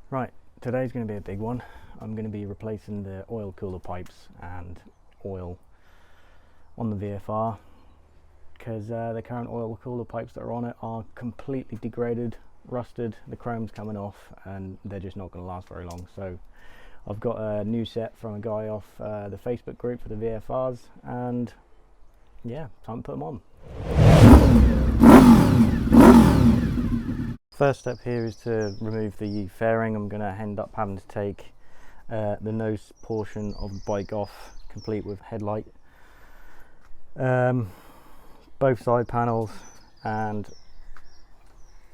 Right, today's going to be a big one. I'm going to be replacing the oil cooler pipes and oil on the VFR because the current oil cooler pipes that are on it are completely degraded, rusted, the chrome's coming off, and they're just not going to last very long. So I've got a new set from a guy off the Facebook group for the VFRs, and yeah, time to put them on. First step here is to remove the fairing. I'm going to end up having to take the nose portion of the bike off, complete with headlight, both side panels, and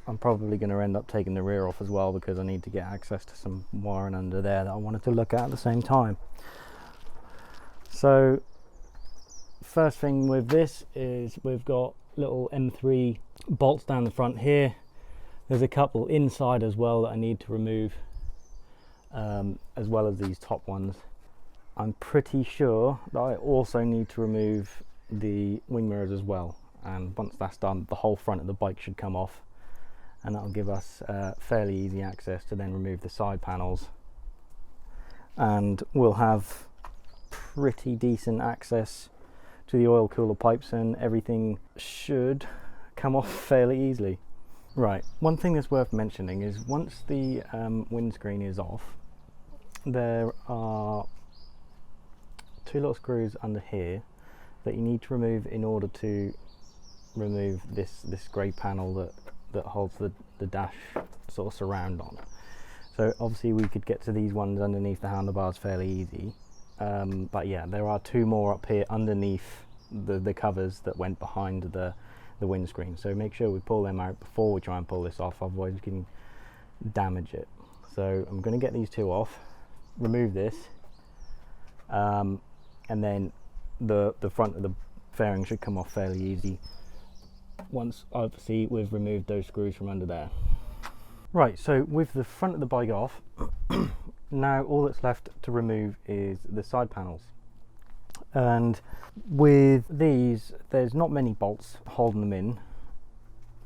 I'm probably going to end up taking the rear off as well because I need to get access to some wiring under there that I wanted to look at the same time. So first thing with this is we've got little M3 bolts down the front here. There's a couple inside as well that I need to remove, as well as these top ones. I'm pretty sure that I also need to remove the wing mirrors as well, and once that's done, the whole front of the bike should come off, and that'll give us fairly easy access to then remove the side panels, and we'll have pretty decent access to the oil cooler pipes, and everything should come off fairly easily. Right, one thing that's worth mentioning is once the windscreen is off, there are two little screws under here that you need to remove in order to remove this grey panel that holds the dash sort of surround on. So obviously we could get to these ones underneath the handlebars fairly easy, but yeah, there are two more up here underneath the covers that went behind the windscreen, so make sure we pull them out before we try and pull this off, otherwise we can damage it. So I'm going to get these two off, remove this, and then the front of the fairing should come off fairly easy once obviously we've removed those screws from under there. Right, so with the front of the bike off, now all that's left to remove is the side panels. And with these, there's not many bolts holding them in.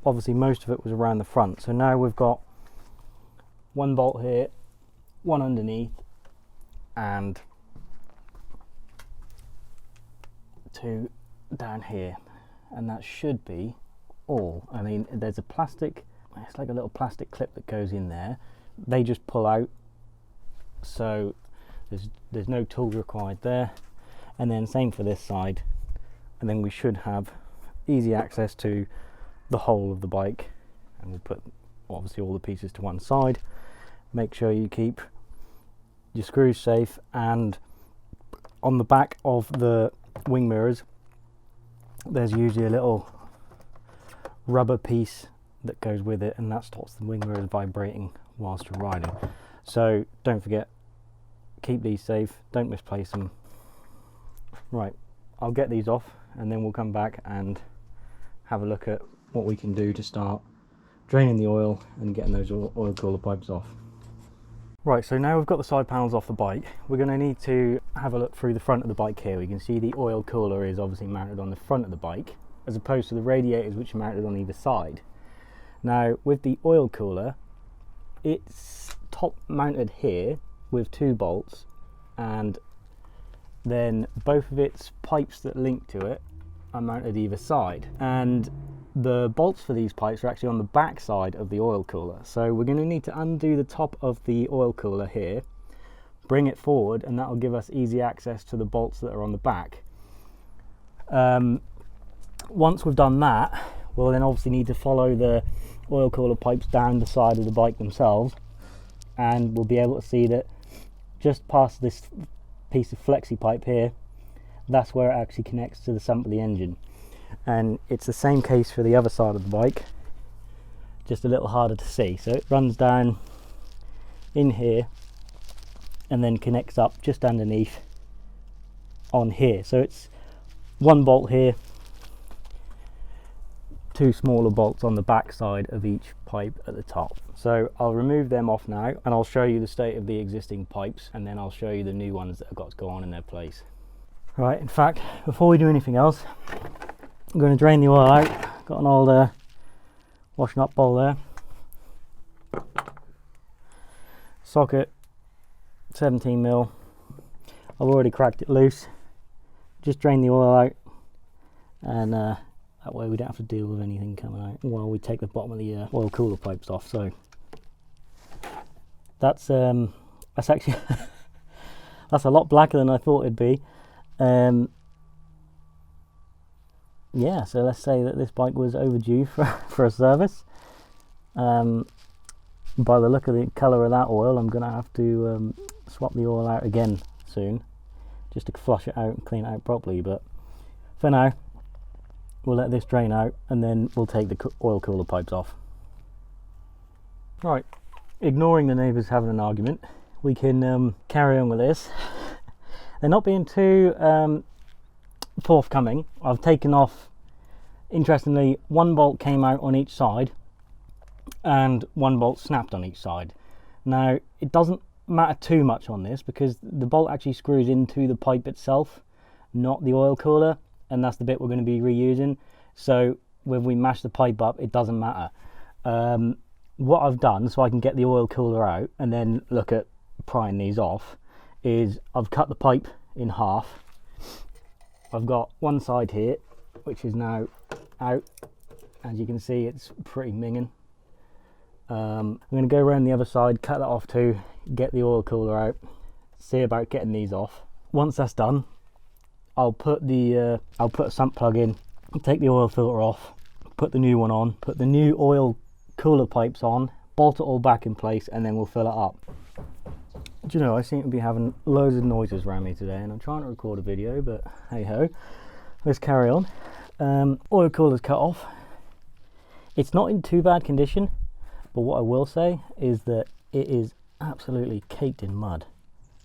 Obviously most of it was around the front, so now we've got one bolt here, one underneath, and two down here, and that should be all. I mean, there's a plastic, it's like a little plastic clip that goes in there. They just pull out, so there's no tools required there. And then same for this side, and then we should have easy access to the whole of the bike. And we'll put obviously all the pieces to one side. Make sure you keep your screws safe, and on the back of the wing mirrors there's usually a little rubber piece that goes with it, and that stops the wing mirrors vibrating whilst you're riding. So don't forget, keep these safe, don't misplace them. Right, I'll get these off and then we'll come back and have a look at what we can do to start draining the oil and getting those oil cooler pipes off. Right, so now we've got the side panels off the bike, we're going to need to have a look through the front of the bike here. We can see the oil cooler is obviously mounted on the front of the bike, as opposed to the radiators which are mounted on either side. Now with the oil cooler, it's top mounted here with two bolts, and then both of its pipes that link to it are mounted either side, and the bolts for these pipes are actually on the back side of the oil cooler. So we're going to need to undo the top of the oil cooler here, bring it forward, and that will give us easy access to the bolts that are on the back. Once we've done that, we'll then obviously need to follow the oil cooler pipes down the side of the bike themselves, and we'll be able to see that just past this piece of flexi pipe here, that's where it actually connects to the sump of the engine. And it's the same case for the other side of the bike, just a little harder to see. So it runs down in here and then connects up just underneath on here. So it's one bolt here, two smaller bolts on the back side of each pipe at the top. So I'll remove them off now and I'll show you the state of the existing pipes, and then I'll show you the new ones that have got to go on in their place. Right, in fact, before we do anything else, I'm going to drain the oil out. Got an old washing up bowl there. socket, 17mm. I've already cracked it loose. Just drain the oil out, and that way we don't have to deal with anything coming out while we take the bottom of the oil cooler pipes off. So that's actually that's a lot blacker than I thought it'd be. Yeah, so let's say that this bike was overdue for a service. By the look of the colour of that oil, I'm gonna have to swap the oil out again soon, just to flush it out and clean it out properly. But for now, we'll let this drain out, and then we'll take the oil cooler pipes off. Right, ignoring the neighbours having an argument, we can carry on with this. They're not being too forthcoming. I've taken off, interestingly, one bolt came out on each side and one bolt snapped on each side. Now, it doesn't matter too much on this because the bolt actually screws into the pipe itself, not the oil cooler, and that's the bit we're going to be reusing. So when we mash the pipe up, it doesn't matter. What I've done, so I can get the oil cooler out and then look at prying these off, is I've cut the pipe in half. I've got one side here which is now out. As you can see, it's pretty minging. I'm going to go around the other side, cut that off too, get the oil cooler out, see about getting these off. Once that's done, I'll put a sump plug in, take the oil filter off, put the new one on, put the new oil cooler pipes on, bolt it all back in place, and then we'll fill it up. Do you know, I seem to be having loads of noises around me today, and I'm trying to record a video, but hey ho, let's carry on. Oil cooler's cut off. It's not in too bad condition, but what I will say is that it is absolutely caked in mud.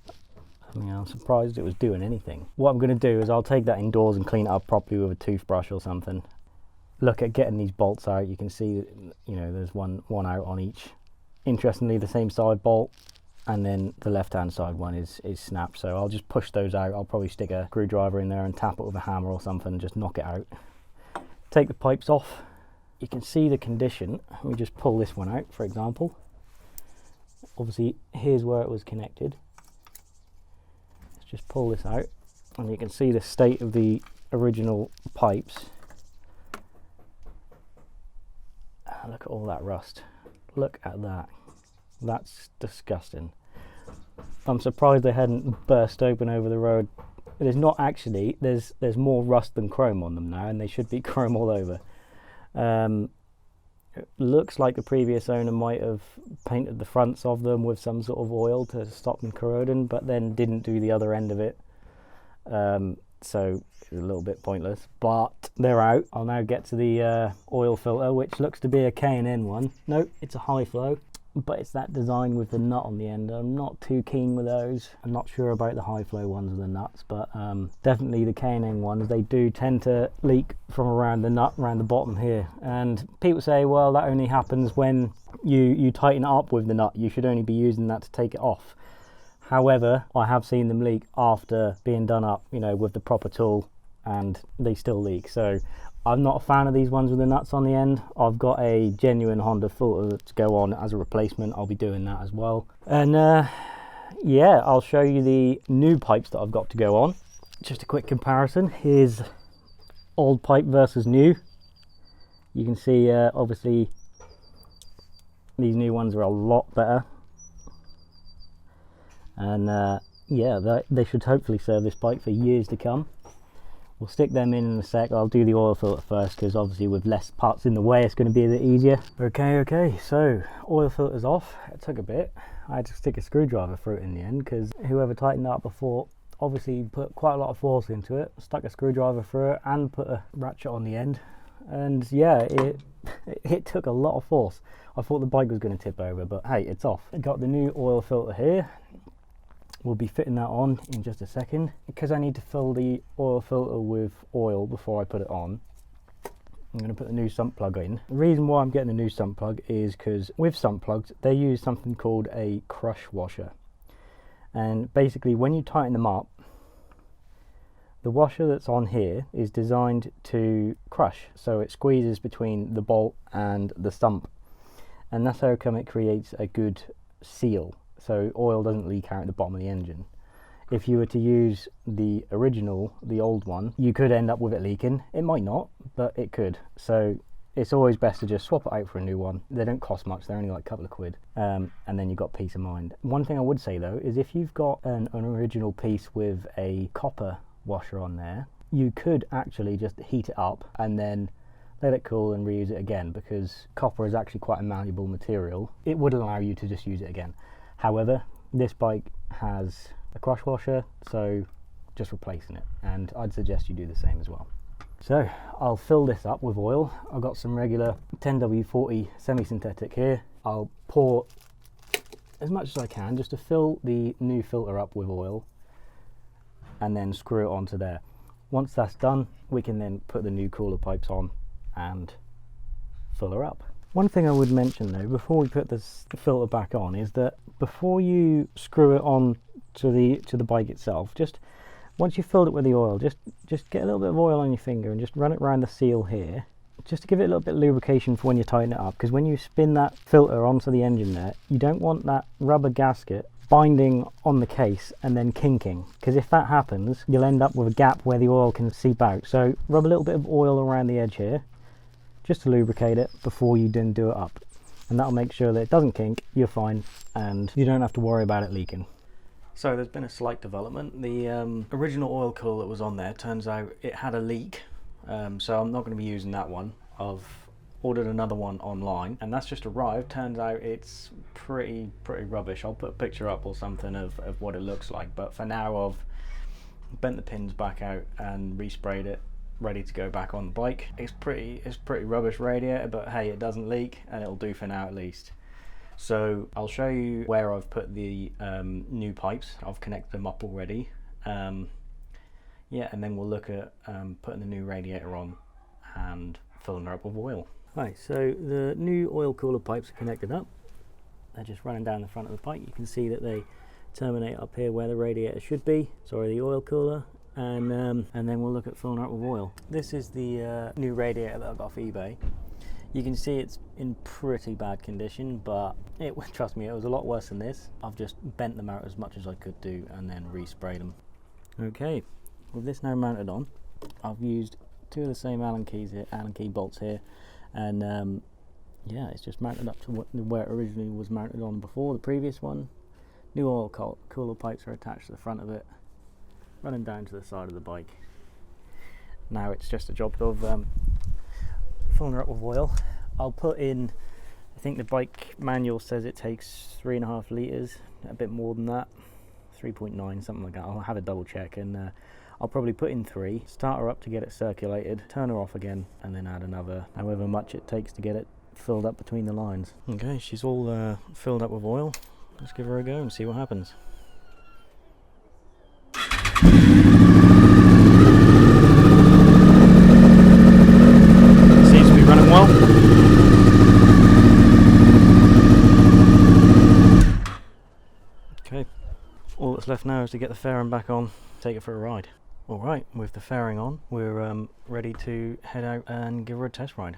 I mean, I'm surprised it was doing anything. What I'm going to do is I'll take that indoors and clean it up properly with a toothbrush or something. Look at getting these bolts out. You can see, you know, there's one out on each. Interestingly, the same side bolt, and then the left hand side one is snapped, so I'll just push those out. I'll probably stick a screwdriver in there and tap it with a hammer or something and just knock it out. Take the pipes off. You can see the condition. Let me just pull this one out, for example. Obviously, here's where it was connected. Let's just pull this out, and you can see the state of the original pipes. Look at all that rust. Look at that. That's disgusting. I'm surprised they hadn't burst open over the road. There's not actually, there's more rust than chrome on them now, and they should be chrome all over. It looks like the previous owner might have painted the fronts of them with some sort of oil to stop them corroding, but then didn't do the other end of it. So it's a little bit pointless, but they're out. I'll now get to the oil filter, which looks to be a K&N one. Nope, it's a high flow, but it's that design with the nut on the end. I'm not too keen with those. I'm not sure about the high flow ones with the nuts, but definitely the K&N ones, they do tend to leak from around the nut, around the bottom here. And people say, well, that only happens when you tighten it up with the nut. You should only be using that to take it off. However, I have seen them leak after being done up, you know, with the proper tool, and they still leak. So I'm not a fan of these ones with the nuts on the end. I've got a genuine Honda filter to go on as a replacement. I'll be doing that as well. And yeah, I'll show you the new pipes that I've got to go on. Just a quick comparison. Here's old pipe versus new. You can see obviously these new ones are a lot better. And yeah, they should hopefully serve this bike for years to come. We'll stick them in a sec. I'll do the oil filter first, because obviously with less parts in the way it's going to be a bit easier. Okay, so oil filter's off. It took a bit. I had to stick a screwdriver through it in the end, because whoever tightened that up before obviously put quite a lot of force into it, stuck a screwdriver through it and put a ratchet on the end, and yeah, it took a lot of force. I thought the bike was going to tip over, but hey, it's off. I got the new oil filter here. We'll be fitting that on in just a second. Because I need to fill the oil filter with oil before I put it on, I'm going to put the new sump plug in. The reason why I'm getting a new sump plug is because with sump plugs, they use something called a crush washer. And basically when you tighten them up, the washer that's on here is designed to crush. So it squeezes between the bolt and the sump. And that's how come it creates a good seal. so oil doesn't leak out at the bottom of the engine. If you were to use the original, the old one, you could end up with it leaking. It might not, but it could. So it's always best to just swap it out for a new one. They don't cost much, they're only like a couple of quid, and then you've got peace of mind. One thing I would say though is if you've got an original piece with a copper washer on there, you could actually just heat it up and then let it cool and reuse it again, because copper is actually quite a malleable material. It would allow you to just use it again. However, this bike has a crush washer, so just replacing it, and I'd suggest you do the same as well. So I'll fill this up with oil. I've got some regular 10W40 semi-synthetic here. I'll pour as much as I can just to fill the new filter up with oil and then screw it onto there. Once that's done, we can then put the new cooler pipes on and fill her up. One thing I would mention though, before we put this filter back on, is that before you screw it on to the bike itself, just once you've filled it with the oil, just get a little bit of oil on your finger and just run it around the seal here, just to give it a little bit of lubrication for when you tighten it up, because when you spin that filter onto the engine there, you don't want that rubber gasket binding on the case and then kinking, because if that happens you'll end up with a gap where the oil can seep out. So rub a little bit of oil around the edge here just to lubricate it before you then do it up, and that'll make sure that it doesn't kink, you're fine, and you don't have to worry about it leaking. So there's been a slight development. The original oil cooler that was on there, turns out it had a leak, so I'm not going to be using that one. I've ordered another one online and that's just arrived. Turns out it's pretty rubbish. I'll put a picture up or something of what it looks like, but for now I've bent the pins back out and resprayed it, ready to go back on the bike. It's pretty rubbish radiator, but hey, it doesn't leak and it'll do for now at least. So I'll show you where I've put the new pipes. I've connected them up already. Yeah, and then we'll look at putting the new radiator on and filling her up with oil. Right, so the new oil cooler pipes are connected up. They're just running down the front of the bike. You can see that they terminate up here where the radiator should be, sorry, the oil cooler, and then we'll look at filling her up with oil. This is the new radiator that I got off eBay. You can see it's in pretty bad condition, but trust me, it was a lot worse than this. I've just bent them out as much as I could do and then resprayed them. Okay, with this now mounted on, I've used two of the same Allen key bolts here, and yeah, it's just mounted up to where it originally was mounted on before, the previous one. New oil cooler pipes are attached to the front of it, running down to the side of the bike. Now it's just a job of filling her up with oil. I'll put in, I think the bike manual says it takes 3.5 litres, a bit more than that, 3.9, something like that. I'll have a double check, and I'll probably put in 3, start her up to get it circulated, turn her off again, and then add another, however much it takes to get it filled up between the lines. Okay, she's all filled up with oil. Let's give her a go and see what happens. Seems to be running well. Okay, all that's left now is to get the fairing back on, take it for a ride. Alright, with the fairing on, we're ready to head out and give her a test ride.